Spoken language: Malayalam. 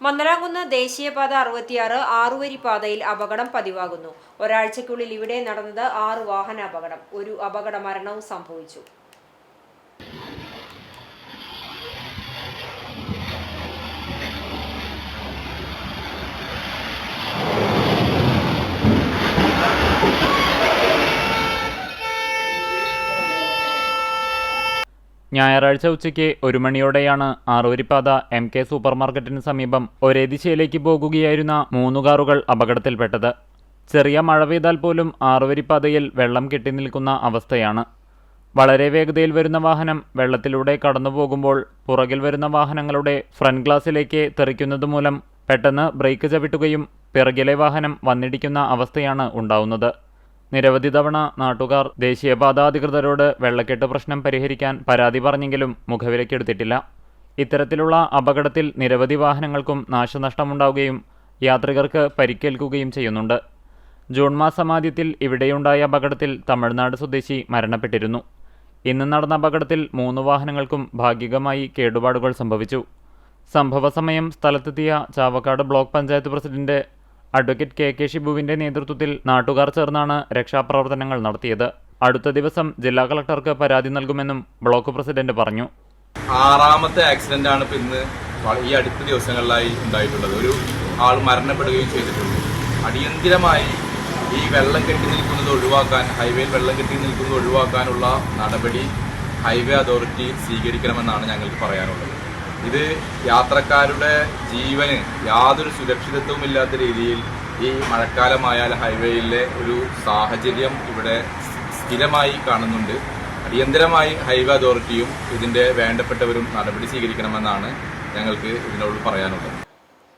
മന്ദലാംകുന്ന് ദേശീയപാത 66 ആറുവരി പാതയിൽ അപകടം പതിവാകുന്നു. ഒരാഴ്ചയ്ക്കുള്ളിൽ ഇവിടെ നടന്നത് 6 വാഹന അപകടം. ഒരു അപകട മരണവും സംഭവിച്ചു. ഞായറാഴ്ച ഉച്ചയ്ക്ക് 1 മണിയോടെയാണ് ആറുവരിപ്പാത MK സൂപ്പർ മാർക്കറ്റിന് സമീപം ഒരേ ദിശയിലേക്ക് പോകുകയായിരുന്ന 3 കാറുകൾ അപകടത്തിൽപ്പെട്ടത്. ചെറിയ മഴ പെയ്താൽ പോലും ആറുവരിപ്പാതയിൽ വെള്ളം കെട്ടിനിൽക്കുന്ന അവസ്ഥയാണ്. വളരെ വേഗതയിൽ വരുന്ന വാഹനം വെള്ളത്തിലൂടെ കടന്നു പോകുമ്പോൾ പുറകിൽ വരുന്ന വാഹനങ്ങളുടെ ഫ്രണ്ട് ഗ്ലാസിലേക്ക് തെറിക്കുന്നതുമൂലം പെട്ടെന്ന് ബ്രേക്ക് ചവിട്ടുകയും പിറകിലെ വാഹനം വന്നിടിക്കുന്ന അവസ്ഥയാണ് ഉണ്ടാവുന്നത്. നിരവധി തവണ നാട്ടുകാർ ദേശീയപാത അധികൃതരോട് വെള്ളക്കെട്ട് പ്രശ്നം പരിഹരിക്കാൻ പരാതി പറഞ്ഞെങ്കിലും മുഖവിലക്കെടുത്തിട്ടില്ല. ഇത്തരത്തിലുള്ള അപകടത്തിൽ നിരവധി വാഹനങ്ങൾക്കും നാശനഷ്ടമുണ്ടാവുകയും യാത്രികർക്ക് പരിക്കേൽക്കുകയും ചെയ്യുന്നുണ്ട്. ജൂൺ മാസമാദ്യത്തിൽ ഇവിടെയുണ്ടായ അപകടത്തിൽ തമിഴ്നാട് സ്വദേശി മരണപ്പെട്ടിരുന്നു. ഇന്ന് നടന്ന അപകടത്തിൽ 3 വാഹനങ്ങൾക്കും ഭാഗികമായി കേടുപാടുകൾ സംഭവിച്ചു. സംഭവ സമയം സ്ഥലത്തെത്തിയ Chavakkad block panchayat president advocate KK ഷിബുവിന്റെ നേതൃത്വത്തിൽ നാട്ടുകാർ ചേർന്നാണ് രക്ഷാപ്രവർത്തനങ്ങൾ നടത്തിയത്. അടുത്ത ദിവസം ജില്ലാ കളക്ടർക്ക് പരാതി നൽകുമെന്നും ബ്ലോക്ക് പ്രസിഡന്റ് പറഞ്ഞു. 6ാമത്തെ ആക്സിഡന്റ് ആണ് ഇന്ന് ഈ അടുത്ത ദിവസങ്ങളിലായി ഉണ്ടായിട്ടുള്ളത്. ഒരു ആൾ മരണപ്പെടുകയും ചെയ്തിട്ടുണ്ട്. അടിയന്തിരമായി ഈ വെള്ളം കെട്ടി നിൽക്കുന്നത് ഒഴിവാക്കാൻ, ഹൈവേയിൽ വെള്ളം കെട്ടി നിൽക്കുന്നത് ഒഴിവാക്കാനുള്ള നടപടി ഹൈവേ അതോറിറ്റി സ്വീകരിക്കണമെന്നാണ് ഞങ്ങൾക്ക് പറയാനുള്ളത്. ഇത് യാത്രക്കാരുടെ ജീവന് യാതൊരു സുരക്ഷിതത്വവും ഇല്ലാത്ത രീതിയിൽ ഈ മഴക്കാലമായാൽ ഹൈവേയിലെ ഒരു സാഹചര്യം ഇവിടെ സ്ഥിരമായി കാണുന്നുണ്ട്. അടിയന്തരമായി ഹൈവേ അതോറിറ്റിയും ഇതിന്റെ വേണ്ടപ്പെട്ടവരും നടപടി സ്വീകരിക്കണമെന്നാണ് ഞങ്ങൾക്ക് ഇതിനോട് പറയാനുള്ളത്.